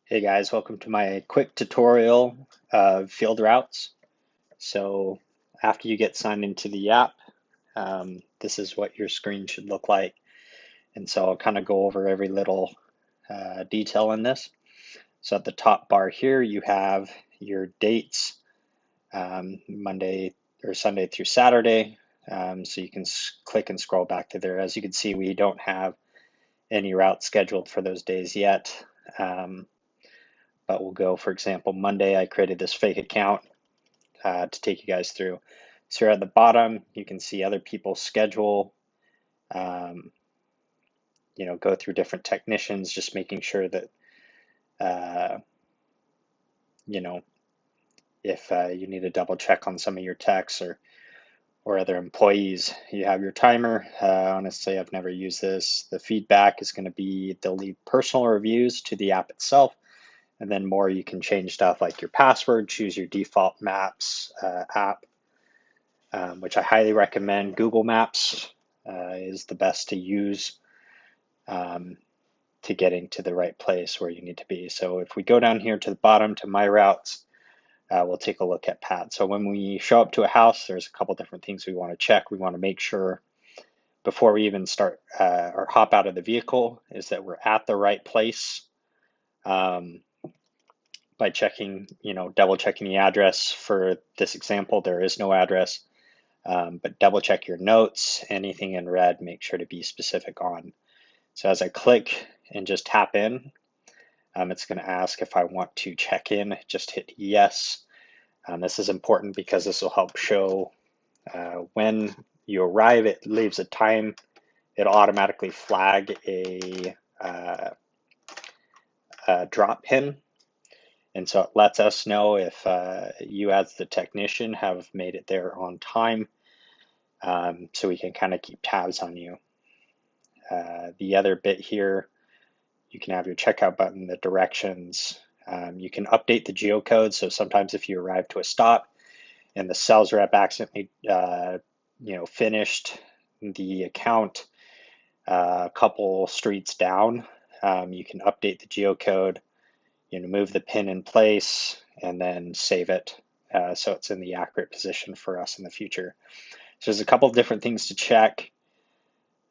Hey guys, welcome to my quick tutorial of field routes. So after you get signed into the app, this is what your screen should look like. And so I'll kind of go over every little detail in this. So at the top bar here, you have your dates, Monday or Sunday through Saturday. So you can click and scroll back to there. As you can see, we don't have any routes scheduled for those days yet. But we'll go, for example, Monday, I created this fake account to take you guys through. So here at the bottom, you can see other people's schedule, um, go through different technicians, just making sure that, uh, you know, if you need to double check on some of your techs or other employees, you have your timer. Honestly, I've never used this. The feedback is going to be they'll leave personal reviews to the app itself. And then more, you can change stuff like your password, choose your default Maps app, which I highly recommend. Google Maps is the best to use um, to getting to the right place where you need to be. So if we go down here to the bottom to My Routes, we'll take a look at Pat. So when we show up to a house, there's a couple different things we want to check. We want to make sure before we even start or hop out of the vehicle is that we're at the right place. By checking, double checking the address. For this example, there is no address. But double check your notes. Anything in red, make sure to be specific on. So as I click and just tap in, it's going to ask if I want to check in. Just hit yes. This is important because this will help show when you arrive. It leaves a time. It'll automatically flag a drop pin. And so it lets us know if you as the technician have made it there on time, so we can kind of keep tabs on you. The other bit here, you can have your checkout button, the directions. You can update the geocode. So sometimes if you arrive to a stop and the sales rep accidentally, finished the account a couple streets down, you can update the geocode, move the pin in place, and then save it so it's in the accurate position for us in the future. So there's a couple of different things to check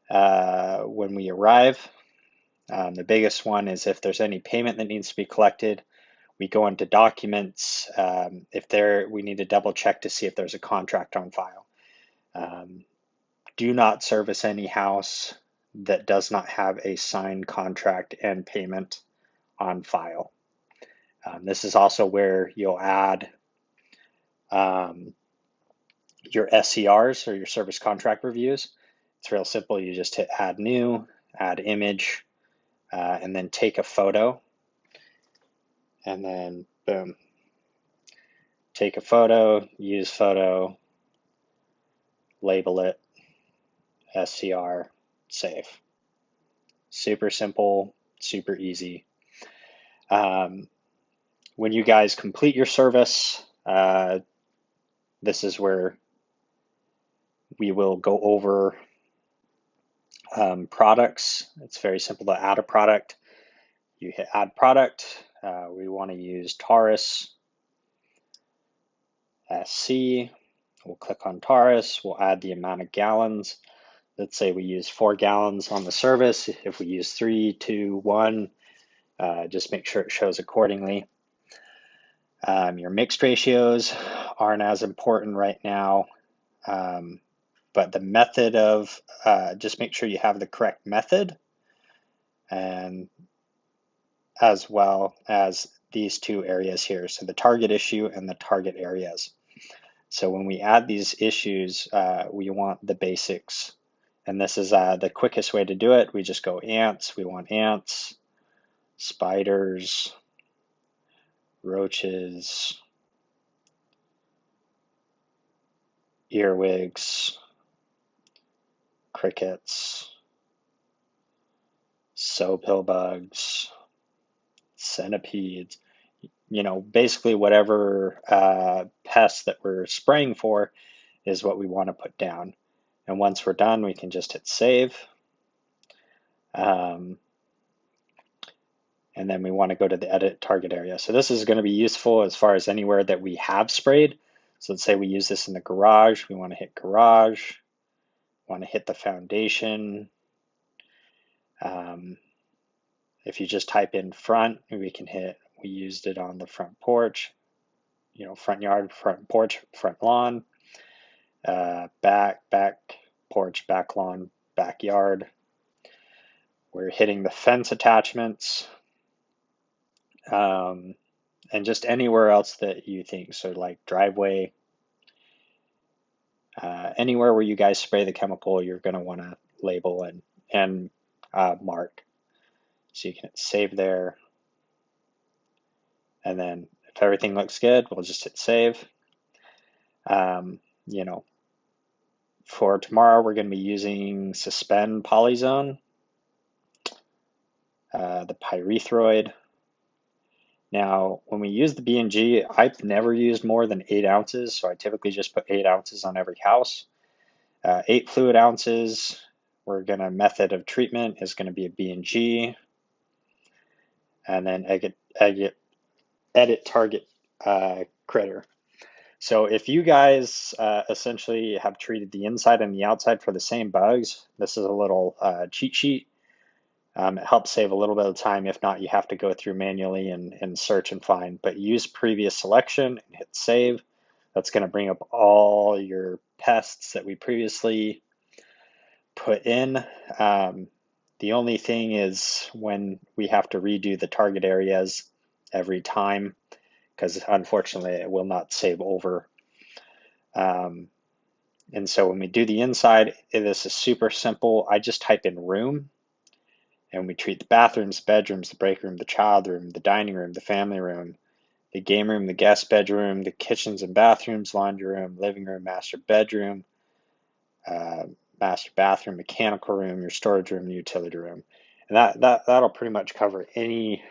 when we arrive. The biggest one is if there's any payment that needs to be collected, we go into documents. We need to double check to see if there's a contract on file. Do not service any house that does not have a signed contract and payment on file. This is also where you'll add your SCRs or your service contract reviews. It's real simple. You just hit add new, add image, and then take a photo. And then boom, take a photo, use photo, label it, SCR, save. Super simple, super easy. When you guys complete your service, this is where we will go over products. It's very simple to add a product. You hit add product. We want to use Taurus SC. We'll click on Taurus. We'll add the amount of gallons. Let's say we use 4 gallons on the service. If we use 3, 2, 1, just make sure it shows accordingly. Your mixed ratios aren't as important right now, but the method of, just make sure you have the correct method, and as well as these two areas here, so the target issue and the target areas. So when we add these issues, we want the basics, and this is the quickest way to do it. We just go ants. We want ants, spiders, roaches, earwigs, crickets, soaphill bugs, centipedes, basically whatever pests that we're spraying for is what we want to put down. And once we're done, we can just hit save. and then we want to go to the edit target area. So this is going to be useful as far as anywhere that we have sprayed. So let's say we use this in the garage. We want to hit garage, want to hit the foundation. If you just type in front, we can hit, we used it on the front porch, front yard, front porch, front lawn, back porch, back lawn, backyard. We're hitting the fence attachments, and just anywhere else that you think. So like driveway, anywhere where you guys spray the chemical, you're going to want to label and mark. So you can hit save there. And then if everything looks good, we'll just hit save. For tomorrow, we're going to be using Suspend Polyzone, the pyrethroid. Now, when we use the B&G, I've never used more than 8 ounces, so I typically just put 8 ounces on every house. 8 fluid ounces, we're going to, method of treatment is going to be a B&G, and then edit target critter. So if you guys essentially have treated the inside and the outside for the same bugs, this is a little cheat sheet. It helps save a little bit of time. If not, you have to go through manually and search and find. But use previous selection and hit save. That's going to bring up all your pests that we previously put in. The only thing is when we have to redo the target areas every time, because unfortunately it will not save over. And so when we do the inside, this is super simple. I just type in room, and we treat the bathrooms, bedrooms, the break room, the child room, the dining room, the family room, the game room, the guest bedroom, the kitchens and bathrooms, laundry room, living room, master bedroom, master bathroom, mechanical room, your storage room, utility room. And that'll pretty much cover any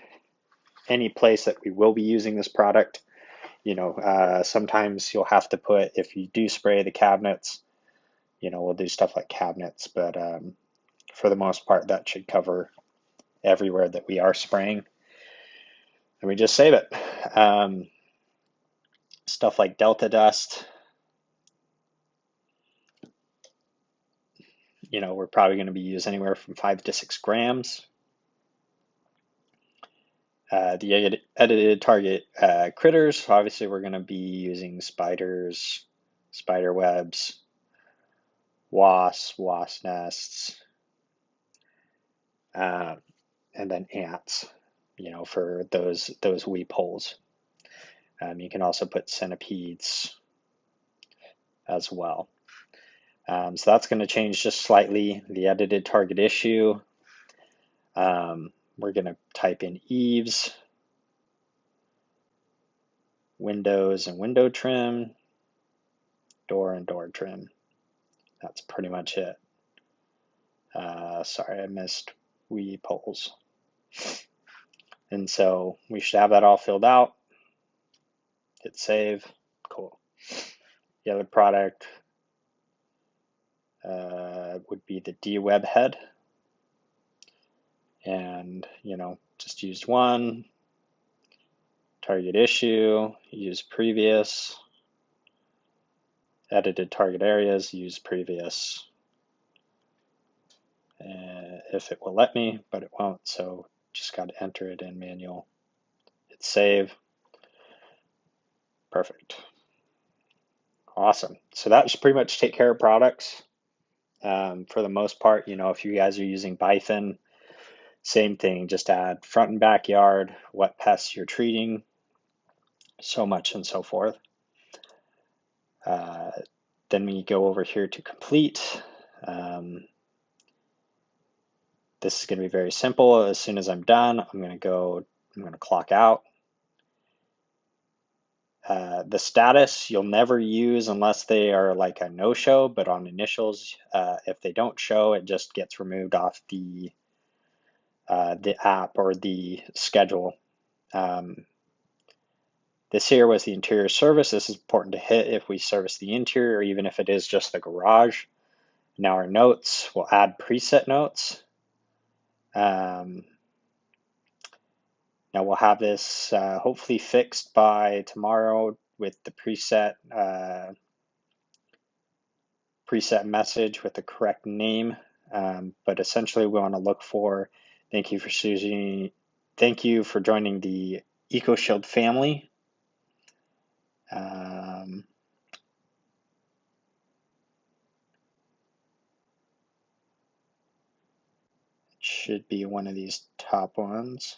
place that we will be using this product. Sometimes you'll have to put, if you do spray the cabinets, we'll do stuff like cabinets, but for the most part, that should cover everywhere that we are spraying. And we just save it. Stuff like Delta Dust, we're probably going to be using anywhere from 5 to 6 grams. The edited target critters, obviously we're going to be using spiders, spider webs, wasp nests, and then ants, for those weep holes. You can also put centipedes as well. So that's going to change just slightly. The edited target issue, we're going to type in eaves, windows and window trim, door and door trim. That's pretty much it. Sorry, I missed weep holes. And so we should have that all filled out. Hit save. Cool. The other product would be the D-Web head. And, just used one. Target issue, use previous. Edited target areas, use previous. If it will let me, but it won't, so just got to enter it in manual. Hit save. Perfect. Awesome. So that should pretty much take care of products. For the most part, if you guys are using Bifin, same thing, just add front and backyard, what pests you're treating, so much and so forth. Then we go over here to complete. This is going to be very simple. As soon as I'm done, I'm going to clock out. The status you'll never use unless they are like a no-show, but on initials, if they don't show, it just gets removed off the app or the schedule. This here was the interior service. This is important to hit if we service the interior, even if it is just the garage. Now our notes, we'll add preset notes. Now we'll have this hopefully fixed by tomorrow with the preset message with the correct name. But essentially we want to look for thank you for joining the EcoShield family. Should be one of these top ones.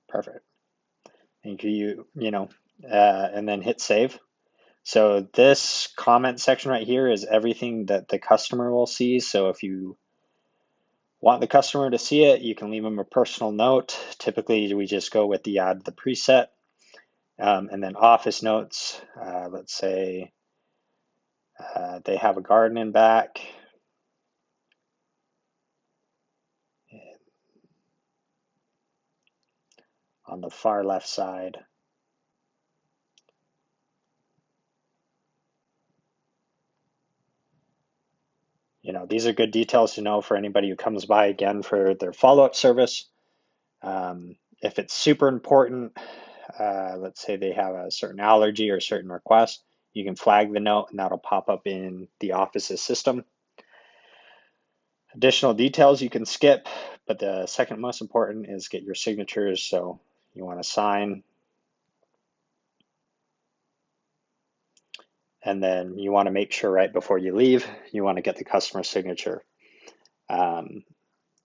Perfect. Thank you, and then hit save. So this comment section right here is everything that the customer will see. So if you want the customer to see it, you can leave them a personal note. Typically, we just go with the add the preset. And then office notes, let's say they have a garden in back. On the far left side, these are good details to know for anybody who comes by again for their follow-up service. If it's super important, let's say they have a certain allergy or a certain request, you can flag the note and that'll pop up in the office's system. Additional details you can skip, but the second most important is get your signatures. So you want to sign, and then you want to make sure right before you leave, you want to get the customer signature.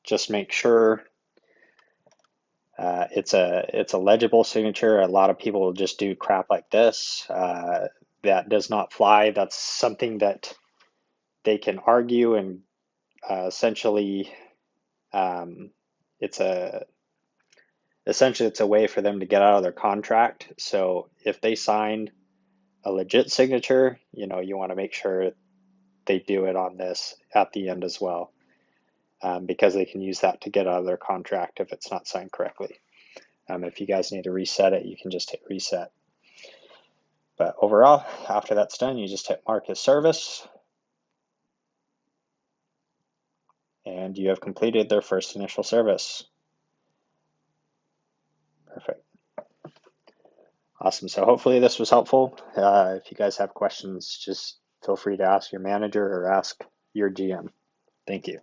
Just make sure it's a legible signature. A lot of people will just do crap like this. That does not fly. That's something that they can argue, and essentially it's a way for them to get out of their contract. So if they signed a legit signature, you want to make sure they do it on this at the end as well, because they can use that to get out of their contract if it's not signed correctly. If you guys need to reset it, you can just hit reset. But overall, after that's done, you just hit mark as service, and you have completed their first initial service. Perfect. Awesome. So hopefully this was helpful. If you guys have questions, just feel free to ask your manager or ask your GM. Thank you.